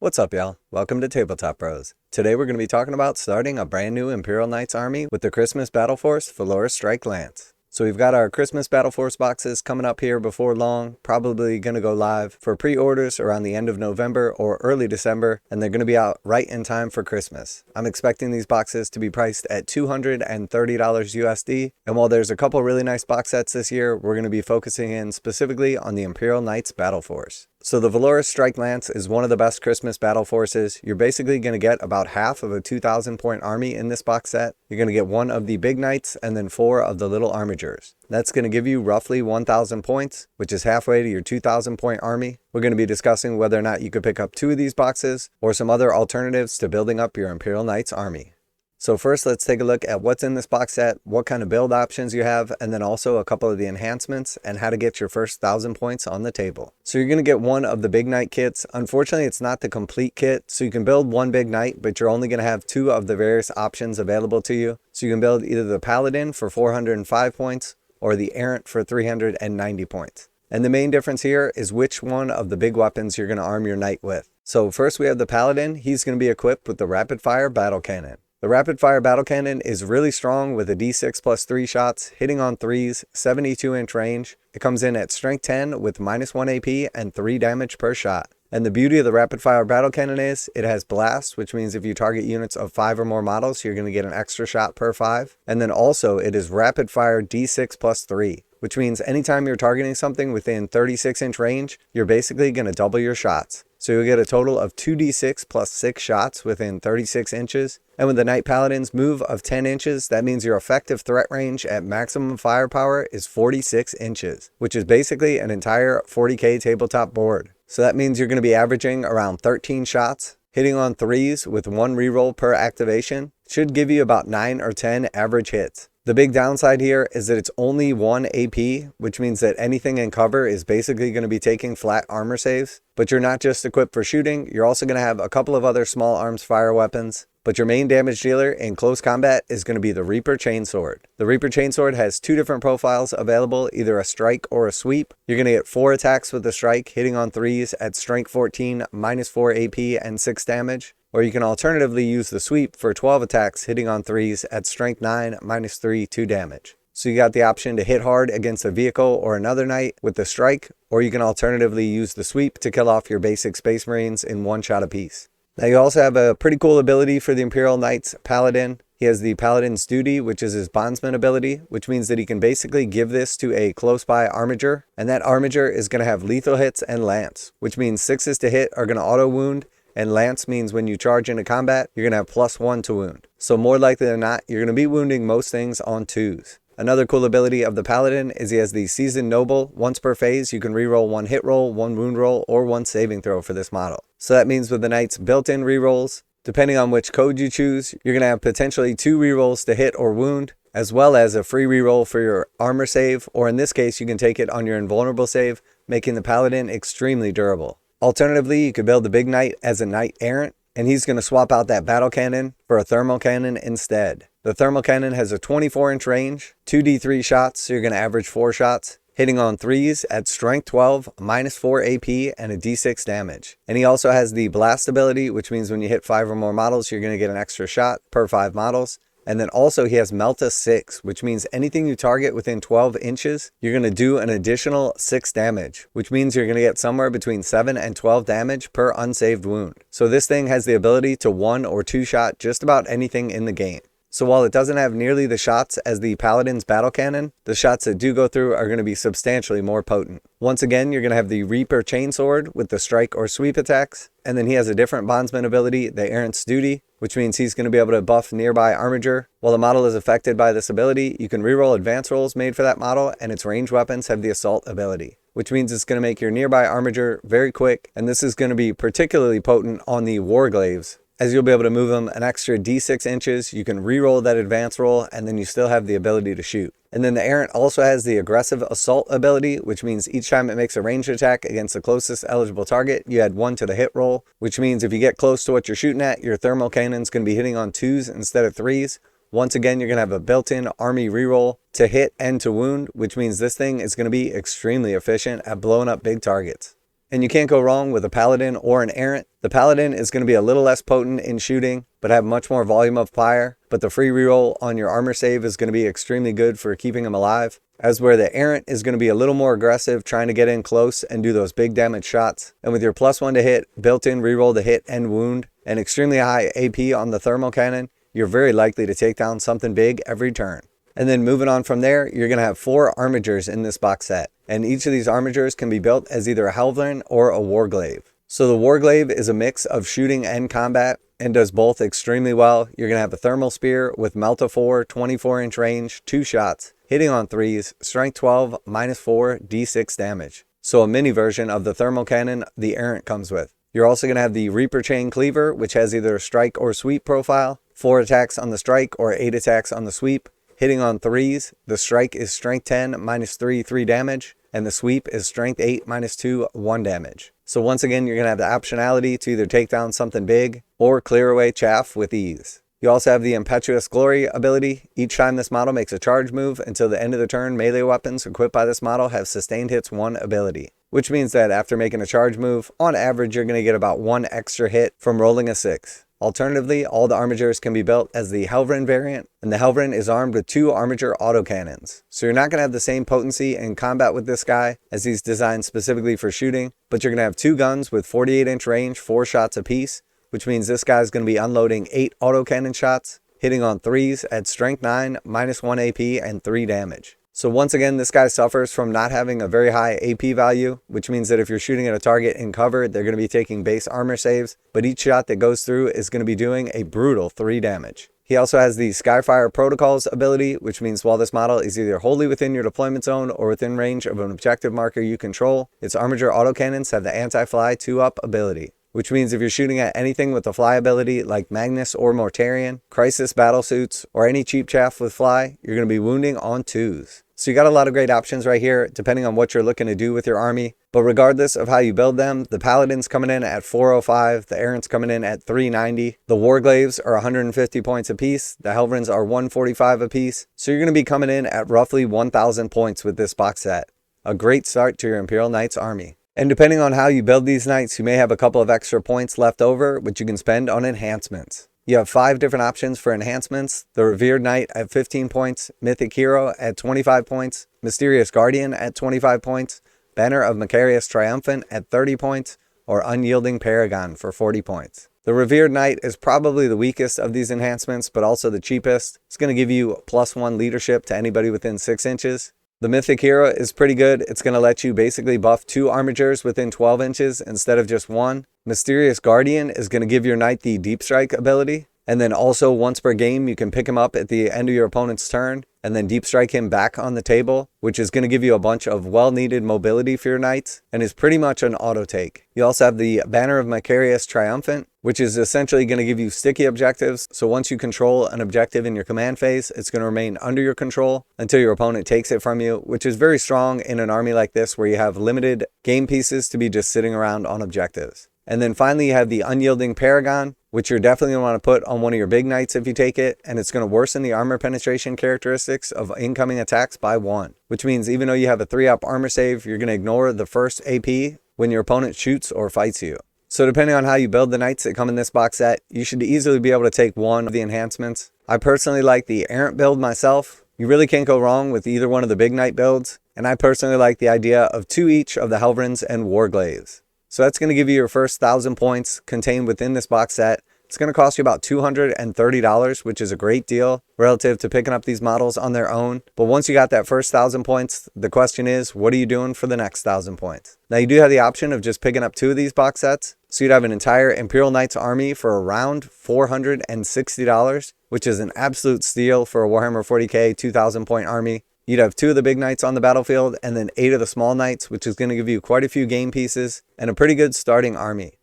What's up, y'all? Welcome to Tabletop Bros. Today we're going to be talking about starting a brand new Imperial Knights army with the Christmas Battle Force Valoris Strike Lance. So we've got our Christmas Battle Force boxes coming up here before long, probably going to go live for pre-orders around the end of November or early December, and they're going to be out right in time for Christmas. I'm expecting these boxes to be priced at $230 USD, and while there's a couple really nice box sets this year, we're going to be focusing in specifically on the Imperial Knights Battle Force. So the Valoris Strike Lance is one of the best Christmas battle forces. You're basically going to get about half of a 2,000 point army in this box set. You're going to get one of the big knights and then 4 of the little armigers. That's going to give you roughly 1,000 points, which is halfway to your 2,000 point army. We're going to be discussing whether or not you could pick up 2 of these boxes or some other alternatives to building up your Imperial Knights army. So first, let's take a look at what's in this box set, what kind of build options you have, and then also a couple of the enhancements and how to get your first 1,000 points on the table. So you're going to get one of the big knight kits. Unfortunately, it's not the complete kit, so you can build one big knight, but you're only going to have 2 of the various options available to you. So you can build either the paladin for 405 points or the errant for 390 points. And the main difference here is which one of the big weapons you're going to arm your knight with. So first we have the paladin. He's going to be equipped with the rapid fire battle cannon. The rapid fire battle cannon is really strong with a D6 plus 3 shots, hitting on 3s, 72-inch range. It comes in at strength 10 with -1 AP and 3 damage per shot. And the beauty of the rapid fire battle cannon is it has blast, which means if you target units of 5 or more models, you're going to get an extra shot per 5. And then also it is rapid fire D6 plus 3, which means anytime you're targeting something within 36-inch range, you're basically going to double your shots. So you'll get a total of 2d6 plus 6 shots within 36 inches. And with the Knight Paladin's move of 10 inches, that means your effective threat range at maximum firepower is 46 inches, which is basically an entire 40k tabletop board. So that means you're going to be averaging around 13 shots, hitting on 3s with 1 reroll per activation. Should give you about 9 or 10 average hits. The big downside here is that it's only 1 AP, which means that anything in cover is basically going to be taking flat armor saves. But you're not just equipped for shooting, you're also going to have a couple of other small arms fire weapons. But your main damage dealer in close combat is going to be the Reaper Chainsword. The Reaper Chainsword has 2 different profiles available, either a strike or a sweep. You're going to get 4 attacks with the strike, hitting on 3s at strength 14, -4 AP and 6 damage. Or you can alternatively use the sweep for 12 attacks, hitting on 3s at strength 9, -3, 2 damage. So you got the option to hit hard against a vehicle or another knight with the strike, or you can alternatively use the sweep to kill off your basic Space Marines in 1 shot apiece. Now you also have a pretty cool ability for the Imperial Knights Paladin. He has the Paladin's Duty, which is his bondsman ability, which means that he can basically give this to a close by armiger, and that armiger is going to have lethal hits and lance, which means 6s to hit are going to auto wound, and lance means when you charge into combat, you're going to have +1 to wound. So more likely than not, you're going to be wounding most things on 2s. Another cool ability of the Paladin is he has the Seasoned Noble. Once per phase, you can reroll 1 hit roll, 1 wound roll, or 1 saving throw for this model. So that means with the Knight's built-in rerolls, depending on which code you choose, you're going to have potentially 2 rerolls to hit or wound, as well as a free reroll for your armor save, or in this case, you can take it on your invulnerable save, making the Paladin extremely durable. Alternatively, you could build the Big Knight as a Knight Errant, and he's going to swap out that battle cannon for a thermal cannon instead. The thermal cannon has a 24-inch range, 2d3 shots, so you're going to average 4 shots, hitting on 3s at strength 12, -4 AP, and a d6 damage. And he also has the blast ability, which means when you hit 5 or more models, you're going to get an extra shot per 5 models. And then also he has Melta 6, which means anything you target within 12 inches, you're going to do an additional 6 damage, which means you're going to get somewhere between 7 and 12 damage per unsaved wound. So this thing has the ability to 1 or 2 shot just about anything in the game. So while it doesn't have nearly the shots as the Paladin's battle cannon, the shots that do go through are going to be substantially more potent. Once again, you're going to have the Reaper Chainsword with the strike or sweep attacks, and then he has a different bondsman ability, the Errant's Duty, which means he's going to be able to buff nearby armiger. While the model is affected by this ability, you can reroll advance rolls made for that model, and its ranged weapons have the assault ability, which means it's going to make your nearby armiger very quick, and this is going to be particularly potent on the Warglaives, as you'll be able to move them an extra d6 inches. You can reroll that advance roll, and then you still have the ability to shoot. And then the Errant also has the aggressive assault ability, which means each time it makes a ranged attack against the closest eligible target, you add 1 to the hit roll, which means if you get close to what you're shooting at, your thermal cannon's going to be hitting on 2s instead of 3s. Once again, you're going to have a built-in army reroll to hit and to wound, which means this thing is going to be extremely efficient at blowing up big targets. And you can't go wrong with a paladin or an errant. The paladin is going to be a little less potent in shooting, but have much more volume of fire. But the free reroll on your armor save is going to be extremely good for keeping him alive. As where the errant is going to be a little more aggressive, trying to get in close and do those big damage shots. And with your +1 to hit, built-in reroll to hit and wound, and extremely high AP on the thermal cannon, you're very likely to take down something big every turn. And then moving on from there, you're going to have 4 armigers in this box set. And each of these armigers can be built as either a Helverin or a Warglaive. So the Warglaive is a mix of shooting and combat and does both extremely well. You're going to have a thermal spear with melt of 4, 24-inch range, 2 shots, hitting on 3s, strength 12, -4, d6 damage. So a mini version of the thermal cannon the errant comes with. You're also going to have the Reaper Chain Cleaver, which has either a strike or sweep profile, 4 attacks on the strike or 8 attacks on the sweep. Hitting on 3s, the strike is strength 10, -3, 3 damage, and the sweep is strength 8, -2, 1 damage. So once again, you're going to have the optionality to either take down something big or clear away chaff with ease. You also have the Impetuous Glory ability. Each time this model makes a charge move until the end of the turn, melee weapons equipped by this model have sustained hits 1 ability. Which means that after making a charge move, on average you're going to get about 1 extra hit from rolling a 6. Alternatively, all the armigers can be built as the Helverin variant, and the Helverin is armed with 2 armiger autocannons. So you're not going to have the same potency in combat with this guy, as he's designed specifically for shooting, but you're going to have 2 guns with 48-inch range, 4 shots apiece, which means this guy's going to be unloading 8 autocannon shots, hitting on 3s at strength 9, -1 AP, and 3 damage. So once again, this guy suffers from not having a very high AP value, which means that if you're shooting at a target in cover, they're going to be taking base armor saves, but each shot that goes through is going to be doing a brutal 3 damage. He also has the Skyfire Protocols ability, which means while this model is either wholly within your deployment zone or within range of an objective marker you control, its armiger autocannons have the Anti-Fly 2-up ability. Which means if you're shooting at anything with the fly ability like Magnus or Mortarion, Crisis Battlesuits, or any cheap chaff with fly, you're going to be wounding on 2s. So you got a lot of great options right here, depending on what you're looking to do with your army. But regardless of how you build them, the Paladin's coming in at 405, the Errant's coming in at 390, the Warglaives are 150 points apiece, the Helverins are 145 apiece. So you're going to be coming in at roughly 1,000 points with this box set. A great start to your Imperial Knights army. And depending on how you build these knights, you may have a couple of extra points left over, which you can spend on enhancements. You have 5 different options for enhancements. The Revered Knight at 15 points, Mythic Hero at 25 points, Mysterious Guardian at 25 points, Banner of Macarius Triumphant at 30 points, or Unyielding Paragon for 40 points. The Revered Knight is probably the weakest of these enhancements, but also the cheapest. It's going to give you +1 leadership to anybody within 6 inches. The Mythic Hero is pretty good. It's going to let you basically buff 2 armigers within 12 inches instead of just 1. Mysterious Guardian is going to give your knight the Deep Strike ability. And then also once per game, you can pick him up at the end of your opponent's turn and then deep strike him back on the table, which is going to give you a bunch of well-needed mobility for your knights and is pretty much an auto take. You also have the Banner of Macarius Triumphant, which is essentially going to give you sticky objectives. So once you control an objective in your command phase, it's going to remain under your control until your opponent takes it from you, which is very strong in an army like this where you have limited game pieces to be just sitting around on objectives. And then finally, you have the Unyielding Paragon, which you're definitely going to want to put on one of your big knights if you take it, and it's going to worsen the armor penetration characteristics of incoming attacks by 1, which means even though you have a 3-up armor save, you're going to ignore the first AP when your opponent shoots or fights you. So depending on how you build the knights that come in this box set, you should easily be able to take one of the enhancements. I personally like the Errant build myself. You really can't go wrong with either one of the big knight builds, and I personally like the idea of 2 each of the Helverins and Warglaives. So that's going to give you your first 1,000 points contained within this box set. It's going to cost you about $230, which is a great deal relative to picking up these models on their own. But once you got that first 1,000 points, the question is, what are you doing for the next 1,000 points? Now you do have the option of just picking up 2 of these box sets. So you'd have an entire Imperial Knights army for around $460, which is an absolute steal for a Warhammer 40k 2,000 point army. You'd have 2 of the big knights on the battlefield and then 8 of the small knights, which is going to give you quite a few game pieces and a pretty good starting army.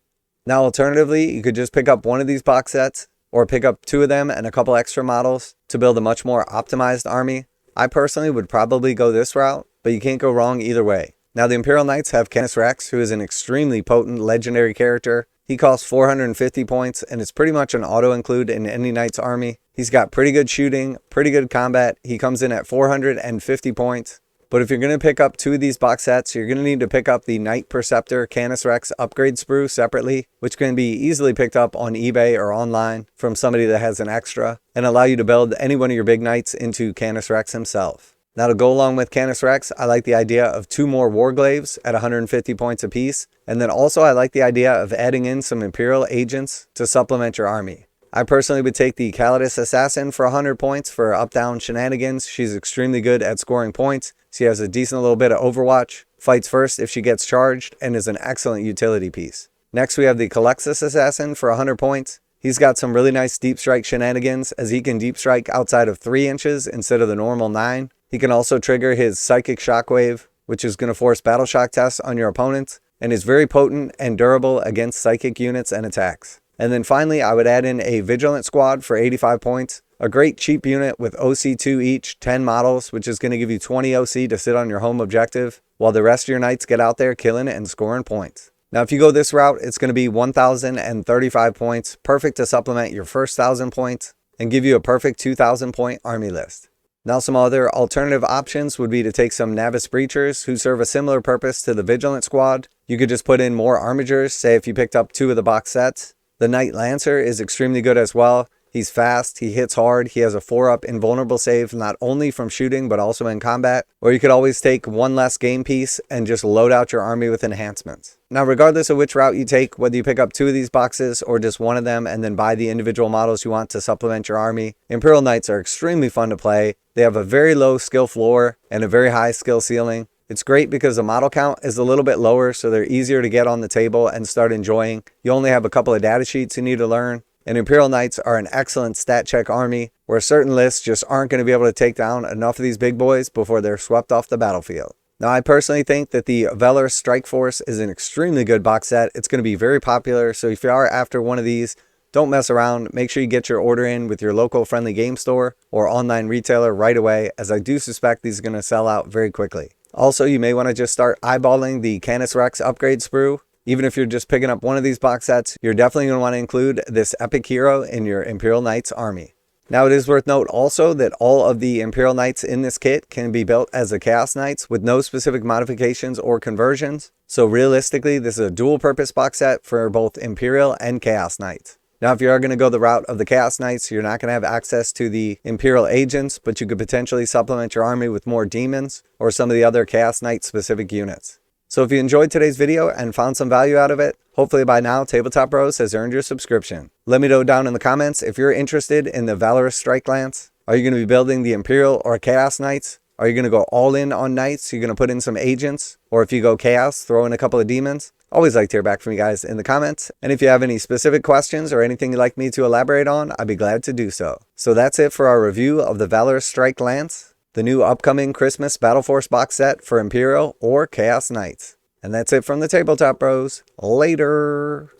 Now, alternatively, you could just pick up one of these box sets or pick up 2 of them and a couple extra models to build a much more optimized army. I personally would probably go this route, but you can't go wrong either way. Now, the Imperial Knights have Canis Rex, who is an extremely potent legendary character. He costs 450 points, and it's pretty much an auto-include in any knight's army. He's got pretty good shooting, pretty good combat. He comes in at 450 points. But if you're going to pick up 2 of these box sets, you're going to need to pick up the Knight Perceptor Canis Rex upgrade sprue separately, which can be easily picked up on eBay or online from somebody that has an extra, and allow you to build any one of your big knights into Canis Rex himself. Now, to go along with Canis Rex, I like the idea of 2 more Warglaives at 150 points apiece, and then also I like the idea of adding in some Imperial agents to supplement your army. I personally would take the Calidus Assassin for 100 points for up-down shenanigans. She's extremely good at scoring points. She has a decent little bit of Overwatch, fights first if she gets charged, and is an excellent utility piece. Next, we have the Calexis Assassin for 100 points. He's got some really nice deep strike shenanigans, as he can deep strike outside of 3 inches instead of the normal 9. He can also trigger his Psychic Shockwave, which is going to force battle shock tests on your opponents, and is very potent and durable against psychic units and attacks. And then finally, I would add in a Vigilant Squad for 85 points. A great cheap unit with OC2 each, 10 models, which is going to give you 20 OC to sit on your home objective, while the rest of your knights get out there killing and scoring points. Now, if you go this route, it's going to be 1,035 points, perfect to supplement your first 1,000 points, and give you a perfect 2,000 point army list. Now, some other alternative options would be to take some Navis Breachers who serve a similar purpose to the Vigilant Squad. You could just put in more Armigers, say if you picked up 2 of the box sets. The Knight Lancer is extremely good as well. He's fast, he hits hard, he has a 4-up invulnerable save not only from shooting but also in combat. Or you could always take 1 less game piece and just load out your army with enhancements. Now, regardless of which route you take, whether you pick up 2 of these boxes or just 1 of them and then buy the individual models you want to supplement your army, Imperial Knights are extremely fun to play. They have a very low skill floor and a very high skill ceiling. It's great because the model count is a little bit lower, so they're easier to get on the table and start enjoying. You only have a couple of data sheets you need to learn. And Imperial Knights are an excellent stat check army, where certain lists just aren't going to be able to take down enough of these big boys before they're swept off the battlefield. Now, I personally think that the Valorous Strike Force is an extremely good box set. It's going to be very popular, so if you are after one of these, don't mess around. Make sure you get your order in with your local friendly game store or online retailer right away, as I do suspect these are going to sell out very quickly. Also, you may want to just start eyeballing the Canis Rex upgrade sprue. Even if you're just picking up one of these box sets, you're definitely going to want to include this epic hero in your Imperial Knights army. Now, it is worth note also that all of the Imperial Knights in this kit can be built as the Chaos Knights with no specific modifications or conversions. So realistically, this is a dual purpose box set for both Imperial and Chaos Knights. Now, if you are going to go the route of the Chaos Knights, you're not going to have access to the Imperial agents, but you could potentially supplement your army with more demons or some of the other Chaos Knight specific units. So if you enjoyed today's video and found some value out of it, hopefully by now Tabletop Bros has earned your subscription. Let me know down in the comments if you're interested in the Valorous Strike Lance. Are you going to be building the Imperial or Chaos Knights? Are you going to go all in on Knights? You're going to put in some agents? Or if you go Chaos, throw in a couple of demons? Always like to hear back from you guys in the comments. And if you have any specific questions or anything you'd like me to elaborate on, I'd be glad to do so. So that's it for our review of the Valorous Strike Lance, the new upcoming Christmas Battle Force box set for Imperial or Chaos Knights. And that's it from the Tabletop Bros. Later.